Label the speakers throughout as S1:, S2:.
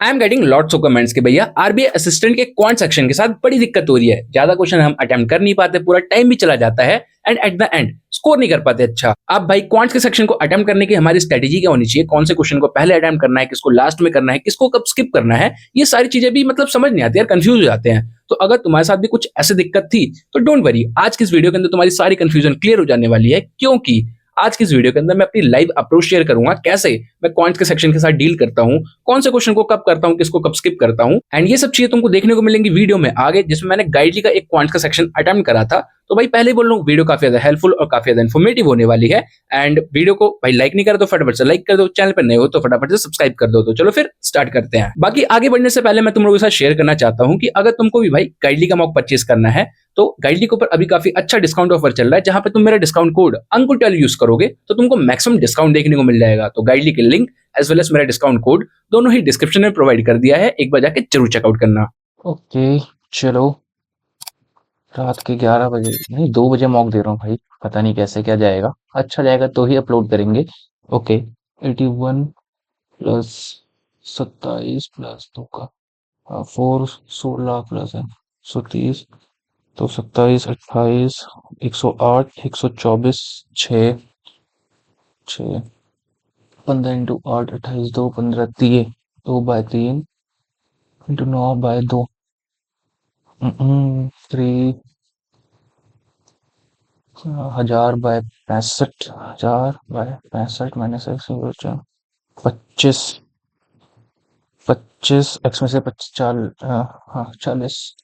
S1: I am getting lots of comments कि भैया RBI assistant के क्वांट सेक्शन के साथ बड़ी दिक्कत हो रही है, ज्यादा क्वेश्चन हम अटेम्प्ट कर नहीं पाते, पूरा टाइम भी चला जाता है and at the end score नहीं कर पाते। अच्छा, अब भाई क्वांट्स के सेक्शन को अटेम्प्ट करने की हमारी स्ट्रेटेजी क्या होनी चाहिए, कौन से क्वेश्चन को पहले अटेम्प्ट करना है, किसको लास्ट में करना है, किसको कब स्किप करना है, ये सारी चीजें भी मतलब समझ नहीं आती यार, कंफ्यूज हो जाते हैं। तो अगर तुम्हारे साथ भी कुछ ऐसी दिक्कत थी तो डोंट वरी, आज की इस वीडियो के अंदर तुम्हारी सारी कंफ्यूजन क्लियर हो जाने वाली है, क्योंकि आज की इस वीडियो के अंदर मैं अपनी लाइव अप्रोच शेयर करूंगा, कैसे मैं क्वांट्स के सेक्शन के साथ डील करता हूं, कौन से क्वेश्चन को कब करता हूं, किसको कब स्किप करता हूं, एंड ये सब चीजें तुमको देखने को मिलेंगी वीडियो में आगे, जिसमें मैंने गाइडली का एक क्वांट्स का सेक्शन अटेम्प्ट करा था। तो भाई पहले ही बोल रहा हूँ, वीडियो काफी ज्यादा हेल्पफुल और काफी ज्यादा इन्फॉर्मेटिव होने वाली है। एंड वीडियो को भाई लाइक नहीं करा तो फटाफट से लाइक कर दो, चैनल पर नए हो तो फटाफट से सब्सक्राइब कर दो। तो चलो फिर स्टार्ट करते हैं। बाकी आगे बढ़ने से पहले मैं तुम लोगों के साथ शेयर करना चाहता हूँ कि अगर तुमको भी भाई गाइडली का मॉक परचेज करना है तो गाइडली के ऊपर अभी काफी अच्छा डिस्काउंट ऑफर चल रहा है, जहां पे तुम मेरा डिस्काउंट कोड अंकुटल यूज करोगे तो तुमको मैक्सिमम डिस्काउंट देखने को मिल जाएगा। तो गाइडली के लिंक एज वेल एज मेरा डिस्काउंट कोड दोनों ही डिस्क्रिप्शन में प्रोवाइड कर दिया है, एक बार जाके जरूर चेकआउट करना।
S2: ओके, चलो। रात के 11 बजे नहीं, 2 बजे मॉक दे रहा हूँ भाई। पता नहीं कैसे क्या जाएगा। अच्छा जाएगा तो ही अपलोड करेंगे। ओके। 81 प्लस 27 प्लस 2 का 4 16 प्लस है 130। तो 27 28 108 124 6 6 15 into 8 28 2 15 3 2/3 into 9/2 3 1000/65 minus x 25 25 x में से 25 हाँ 40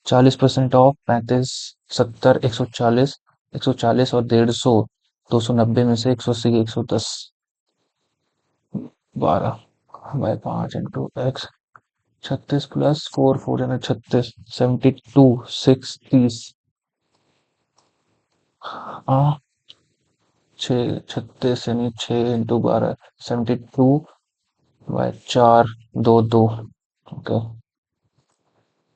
S2: 40% ऑफ 35 70 140 और 150 290 में से 180 110 12/5 इंटू एक्स 36 प्लस 4 4 यानी 36 72 6 30 हाँ 6 36 यानी 6 इंटू 12 72/4 2 2 ओके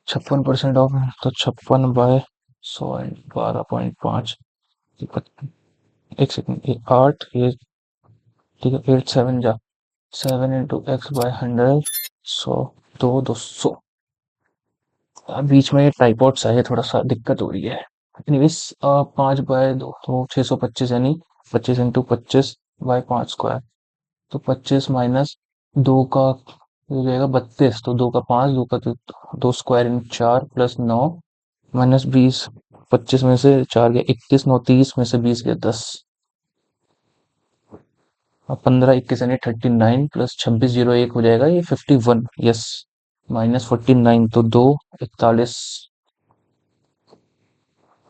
S2: 56% ऑफ है तो 56/100 12.5 एक सेकंड ये 8 ये ठीक है 8 7 जा 7 इंटू x/100 100 200 बीच में ये टाइपॉड्स है थोड़ा सा दिक्कत हो रही है। एनीवेज 5/2 तो 625 यानी 25 इंटू 25/5 स्क्वायर तो 25 माइनस 2 का हो जाएगा 32 तो 2 का 5 2 का 2 स्क्वायर इन 4 प्लस 9 माइनस 20 25 में से 4 गया 21 9 30 में से 20 गया 10 अब 15 21 यानी 39 प्लस 26 जीरो 1 हो जाएगा ये 51 यस माइनस 49 तो 2 41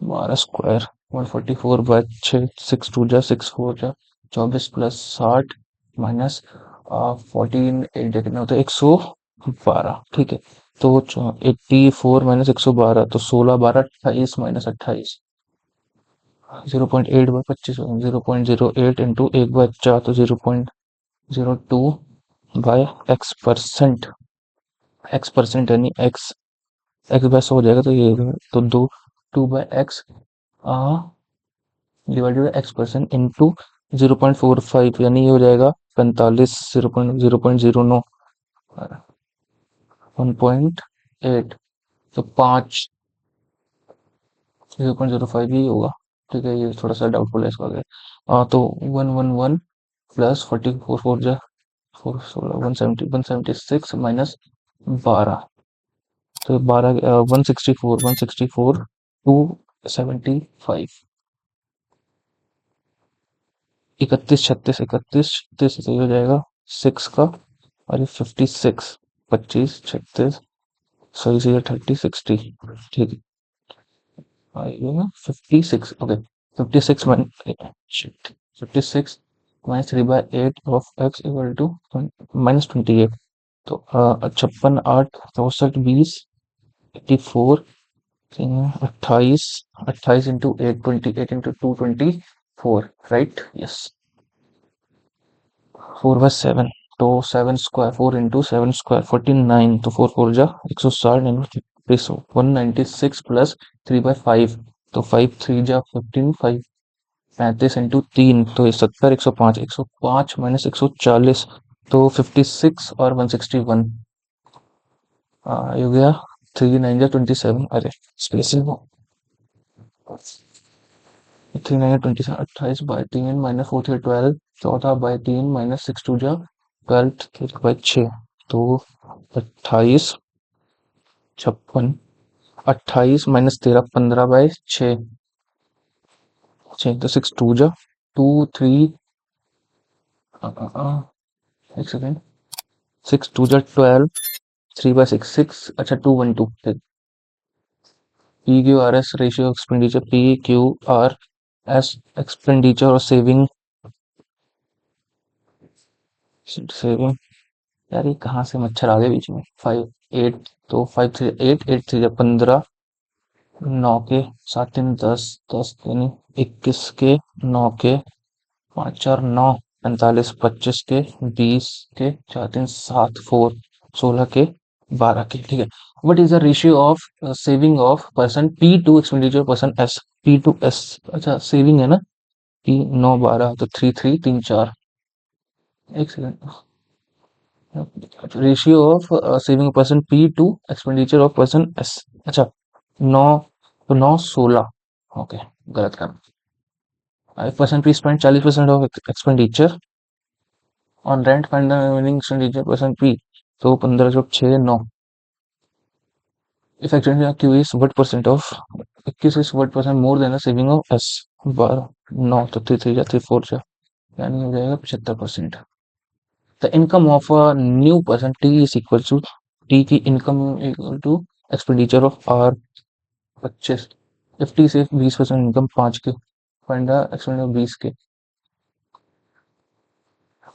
S2: 12 स्क्वायर 144/6 6 2 जा 6 4 जा 24 प्लस 60 माइनस 14 8 जा कितना होता है 112 ठीक है तो 84 माइनस 112 तो 16 12 28 माइनस 28 0.8/25 0.08 इंटू 1/4 तो 0.02 बाय एक्स परसेंट यानी एक्स/100 हो जाएगा तो ये तो 2/x divided by x% into 0.45 यानी ये हो जाएगा 45 0.009 1.8 तो 5 0.05 ही होगा ठीक है ये थोड़ा सा डाउटफुल है इसका आगे तो 111 प्लस 44 4 जा 4 16 170 176 माइनस 12 तो 12 164 275 31 36 तो ये हो जाएगा 6 का और ये 56 25 36 सही से 30 60 ठीक है ये ना 56 okay 56 56 minus 3/8 of x equal to minus 28 तो 56 8 64 20 84 28 28 इंटू 8 28 इंटू 224 राइट यस 4/7 तो 7 स्क्वायर 4 इंटू 7 स्क्वायर 49 तो 4 4 जा 160 196 प्लस 3/5 तो 5 3 जा 15 5 35 इंटू 3 तो ये 70 105 105 माइनस 140 तो 56 और 161 ये हो गया 3 9 जा 27। अरे स्पेसिंग 3 9 27 28/3 माइनस 4 3 12 14/3 माइनस 6 2 जा 12 तो 28 56 28 माइनस 13 15/6 तो 6 2 जा 2 3 एक सेकेंड 6 2 जा 12 3/6 6 अच्छा 2 1 2 P Q R S ratio expenditure P Q R S expenditure और सेविंग सेविंग यार ये कहाँ से मच्छर आ गए बीच में 5 8 तो 5 3 8 8 3 15 9 के 7 3 10 10 3 21 के 9 के 5 4 9 45 25 के 20 के 4 3 7 4 16 के 12 के ठीक है। What is the ratio of saving of person P to expenditure person S P to S अच्छा सेविंग है ना पी 9 12 तो 3 3 3 4 एक second ratio of saving person P to expenditure of person S अच्छा 9 तो 9 16 ओके गलत काम 5% P spent 40% of expenditure on rent find the remaining expenditure percent P तो 15 जो 6 9 if expenditure Q is what percent of 21 is what percent more than the saving of S 12 9 तो 3 3 जा 3 4 जा यानी हो जाएगा 75%। The income of a new person T is equal to T की income equal to expenditure of R 25 if T से 20% income 5 के find the expenditure 20 के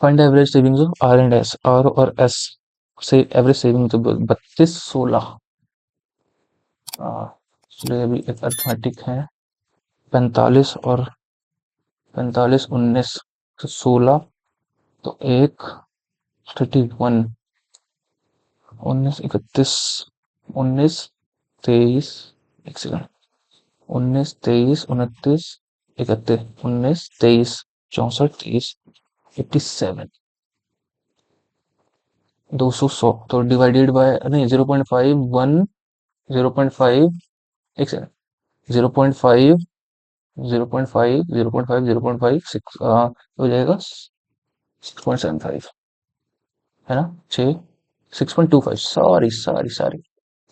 S2: find average savings of R and S R और S से average saving तो 32 16 चलिए अभी एक अर्थमेटिक है 45 और 45 19 तो 16 तो एक 31 19 31 19 23 एक सेकंड 19 23 29 31 19 23 64 30 87 200 100 तो डिवाइडेड बाय नहीं 0.5 1 0.5 एक सेकंड 0.5 0.5 0.5 0.5 6 हो जाएगा 6.75 है ना 6 6.25 सॉरी सॉरी सॉरी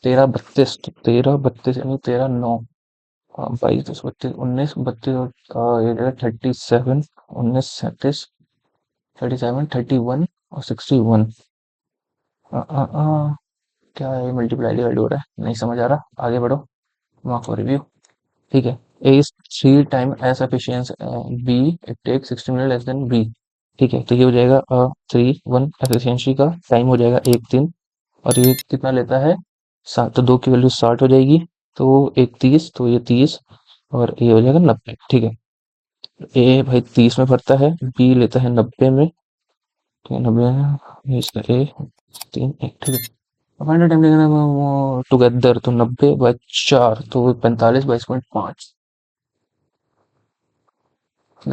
S2: 13 32 तो 13 32 यानी 13 9 22 10 32 19 32 ये जाएगा 37 19 37 37 31 और 61 क्या है मल्टीप्लाई डिवाइड हो रहा है नहीं समझ आ रहा आगे बढ़ो मार्क फॉर रिव्यू ठीक है A is 3 time as efficient B it takes 60 minute less than B ठीक है तो ये हो जाएगा 3 1 एफिशिएंसी का टाइम हो जाएगा 1 3 और ये कितना लेता है 7 तो 2 की वैल्यू 60 हो जाएगी तो 1 30 तो ये 30 और ये हो जाएगा 90 ठीक है A भाई 30 में भरता है B लेता है 90 में ठीक है 90 में इसका A 3 1 ठीक है फाइनल टाइम लेना टुगेदर तो 90/4 तो 45 22.5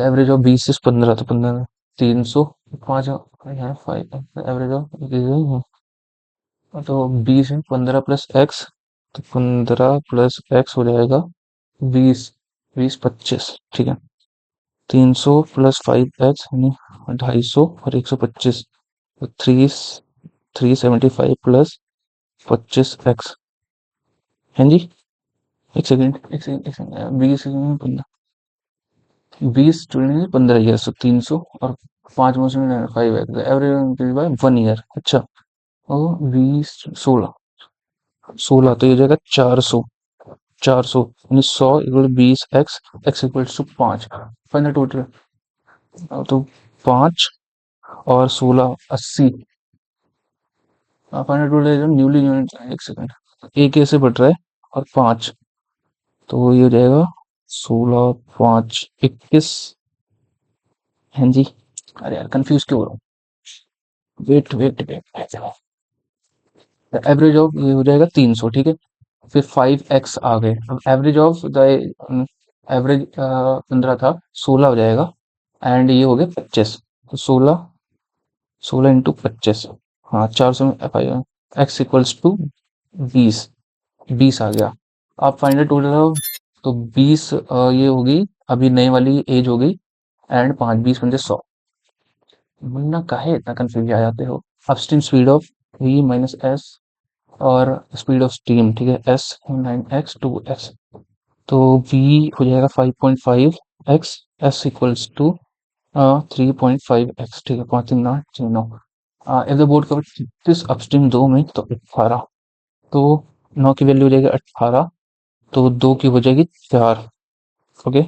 S2: एवरेज ऑफ 20 से 15 तो 15 300 5 5 एवरेज ऑफ तो 20 में 15 प्लस एक्स तो 15 प्लस एक्स हो जाएगा 20 20 25 ठीक है 300 प्लस 5x यानी 250 और 125 तो 375 प्लस 25x है जी एक सेकंड 20 15 ईयर तो 300 और 5 में से 5x एवरेज बाय 1 ईयर अच्छा और 20 16 16 तो ये हो जाएगा 400 400 यानी 100 equal 20x x equal to 5 final total तो 5 और 16 80 फाइनल टोटल न्यूली एक सेकंड एक ऐसे बढ़ रहा है और 5 तो ये हो जाएगा 16 5 21 है जी अरे यार कंफ्यूज क्यों हो रहा हूँ वेट एवरेज ऑफ ये हो जाएगा 300 ठीक है फिर 5x आ गए अब एवरेज ऑफ द एवरेज 15 था 16 हो जाएगा एंड ये हो गया 25 तो 16 16 इंटू 25, हाँ 400 में एक्स इक्वल्स टू 20, 20 आ गया। आप फाइनल टोटल लगाओ तो 20 ये होगी अभी नई वाली एज हो गई, एंड 5 20 पंजे 100। वरना काहे इतना कंफ्यूज आ जाते हो। Upstream speed of v minus S और स्पीड ऑफ स्टीम, ठीक है, एस 9x 2x, तो v हो जाएगा 5.5x, s equals to 3.5x, ठीक है, 5 3 9 if the board cover this upstream 2 में तो 18, तो 9 की वैल्यू हो जाएगी 18, तो 2 की हो जाएगी 4। ओके,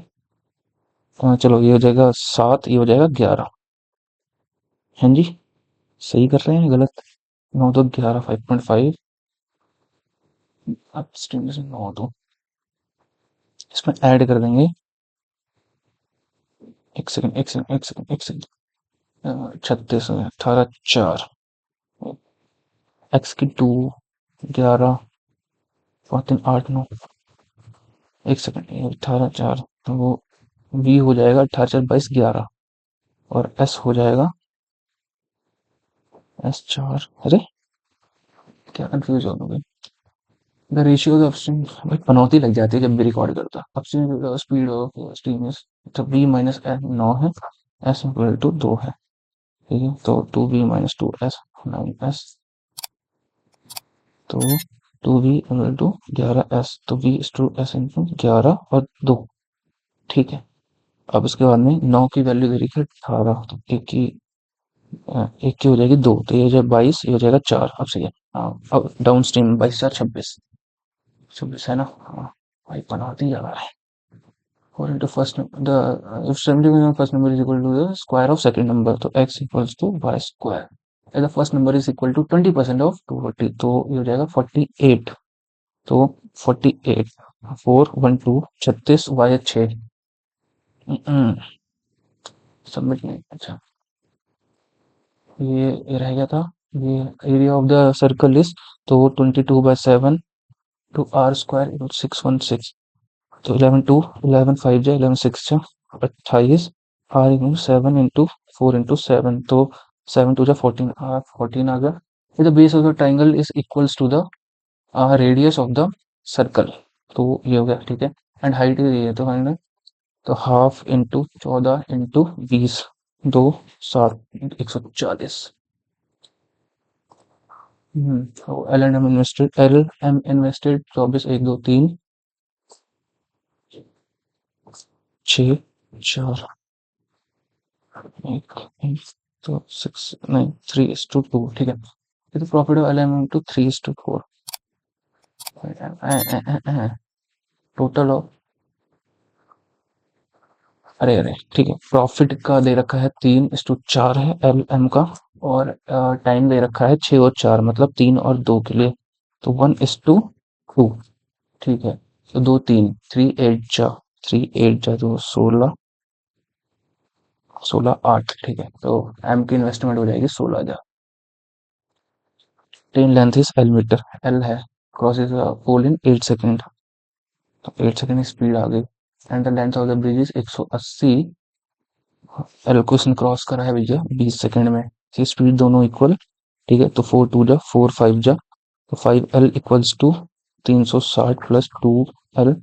S2: चलो ये हो जाएगा 7, ये हो जाएगा 11। हाँ जी, सही कर रहे हैं गलत? 9 तो 11, 5.5 अपस्ट्रीम से 9, तो इसमें ऐड कर देंगे। एक सेकंड एक सेकंड एक सेकंड एक सेकंड, 36 में 18 4, एक्स की 2, 11, 5 3 8 9, एक सेकंड, 18 4, तो वो वी हो जाएगा 18 4 22 11, और एस हो जाएगा एस 4, अरे क्या कंफ्यूज हो गए। द रेशियो ऑफ अपस्ट्रीम, भाई पनौती लग जाती है जब भी रिकॉर्ड करता। Upstream speed of stream is, तो बी माइनस एस 9 है, एस इक्वल टू 2 है, ठीक है, तो 2b माइनस 2s 9s, तो 2b इक्वल टू 11s, तो b is to s into 11 और 2, ठीक है। अब उसके बाद में 9 की वैल्यू दे रही है 18, तो एक की हो जाएगी 2, तो ये हो जाएगा 22, ये हो जाएगा 4। अब सही है। हाँ, अब डाउन स्ट्रीम 22 4 26, 26 है ना, हाँ भाई बनाती जा रहा है। 4 into first the if 70 first number is equal to the square of second number, तो x equals to y square, if the first number is equal to 20% of 240, तो ये हो जाएगा 48, तो 48 4 1 2 36 y 6, सबमिट नहीं, अच्छा ये रह गया था। ये area of the circle is, तो 22/7 टू आर स्क्वायर 616, तो 11 2 11 5 जा 11 6 जा 28, आर इंटू 7 इंटू 4 इंटू 7, तो 7 2 जा 14, आर 14 आ गया। The base of the triangle is equals to the radius of the circle, तो ये हो गया, ठीक है। एंड हाइट ये है, तो फाइंड, तो हाफ इंटू 14 इंटू 20, 2 7 140। तो एल एम इन्वेस्टेड 24 1 2 3 6 4 1 तो 6 नहीं 3 is to 2, ठीक है। ये तो profit of L M into 3 is to 4, total of, अरे अरे ठीक है, प्रॉफिट का दे रखा है 3:4 है एल एम का, और टाइम दे रखा है 6 और 4, मतलब 3 और 2 के लिए, तो 1:2, ठीक है। तो 2 3 3 8 जा तो 16 16 8, ठीक है, तो एम की इन्वेस्टमेंट हो जाएगी 16,000। Train length is L metre, L है, cross is pole in 8 second, तो 8 सेकेंड स्पीड आ गई। And the length of the bridge is 180, L को इसने क्रॉस करा है भैया 20 सेकेंड में, ये स्पीड दोनों इक्वल, ठीक है, तो 4 2 जा 4 5 जा, तो 5l equals to 360 plus 2l,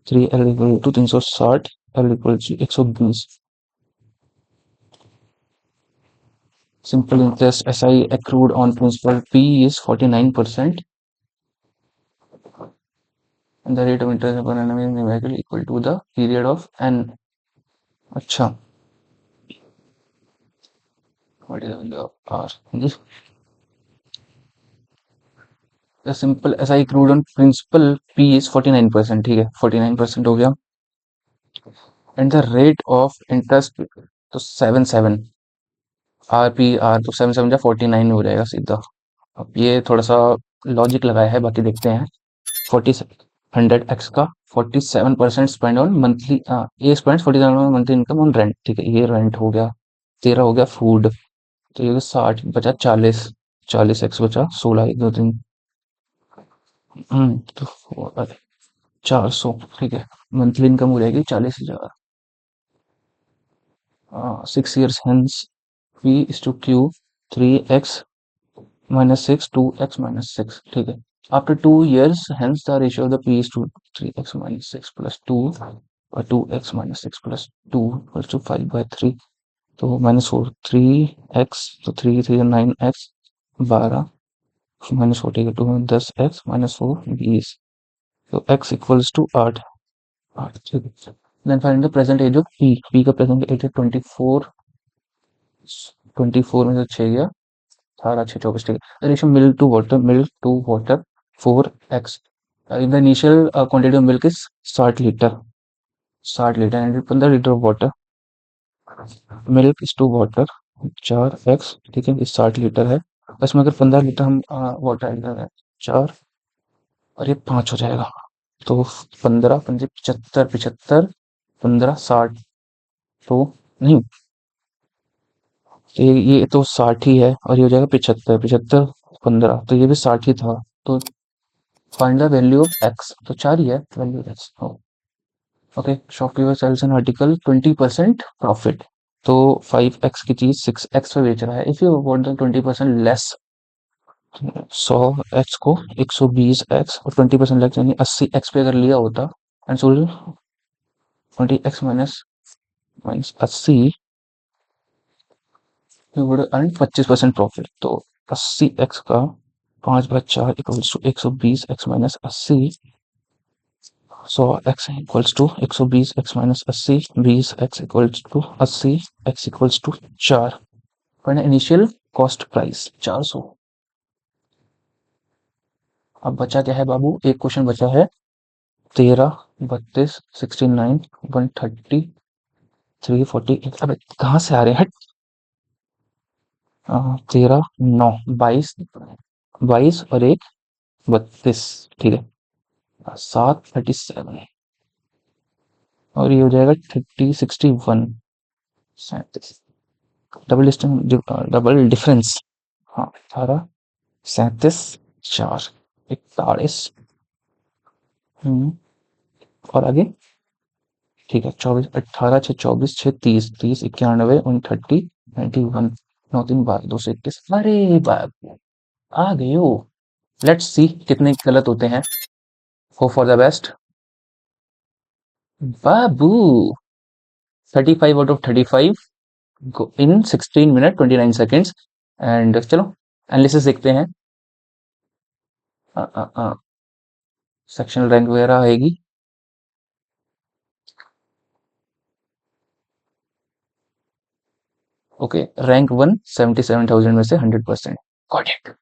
S2: 3l equal to 360, l equal to 120। Simple interest SI accrued on principal P is 49%, and the rate of interest upon annum is numerically equal to the period of n. अच्छा, what is the value of R? The simple SI accrued on principal P is 49%, ठीक है, 49% हो गया, and the rate of interest तो 7 R P R, तो 7 7 जा 49 हो जाएगा सीधा। अब ये थोड़ा सा लॉजिक लगाया है, बाकी देखते हैं। 40 100x का 47% स्पेंड ऑन मंथली, ये spend 47 monthly income on rent, ठीक है, ये रेंट हो गया। 13 हो गया फूड, तो ये 60 बचा 40, 40x बचा 16 1 2 3, तो 400, ठीक है, मंथली इनकम हो जाएगी 40,000। 6 years hence P is to Q 3x minus 6, 2x minus 6. ठीक है. After 2 years, hence the ratio of the p is to 3x minus 6 plus 2 or 2x minus 6 plus 2 equals to 5 by 3. तो minus 4, 3x, तो 3 3 9x, 12 minus 4 ठीक है 2 10x minus 4 20. तो x equals to 8. 8 ठीक है. Then find the present age of p. p का present age है 24. 24 में से 6 गया 18 6 24. ठीक है. The ratio milk to water 4x. The initial quantity of milk is 60 litre. 60 litre and 15 litre of water. Milk is to water 4x. ठीक है. ये 60 लीटर है. इसमें अगर 15 लीटर हम वाटर ऐड कर रहे हैं 4 और ये 5 हो जाएगा. तो 15 पंजे 75 75 15 60. तो नहीं, ये तो 60 ही है और ये हो जाएगा 75 75 15. तो ये भी 60 ही था. तो find the value of x. तो 4 ही है value x. Okay. Shopkeeper sells an article 20% profit. तो 5x की चीज 6x पे बेच रहा है. If you want the 20% less, 100x को 120x और 20% लेस यानी 80x पे अगर लिया होता and sold 20x minus 80, you would earn 25% profit. तो 80x का 5/4 equals to 120x minus 80. 100x equals to 120x minus 80. 20x equals to 80. x equals to 4. Find initial cost price 400. अब बचा क्या है बाबू? एक क्वेश्चन बचा है 13 32 69 130 340. अब कहाँ से आ रहे हैं? 13 9 22 22 और एक 32. ठीक है. 7 37 और ये हो जाएगा 30 61 37. Double difference. हाँ 18 37 4 41. और आगे ठीक है 24 18 6 24 6 30 30 91 130 91 9 3 12 2 से 21. अरे बाप आ गए हो. लेट्स सी कितने गलत होते हैं. Hope for the best. Babu 35 out of 35 in 16 minute 29 seconds. And चलो एनालिसिस देखते हैं. सेक्शनल रैंक वगैरह आएगी. ओके. रैंक 1 77,000 में से 100%. Got it.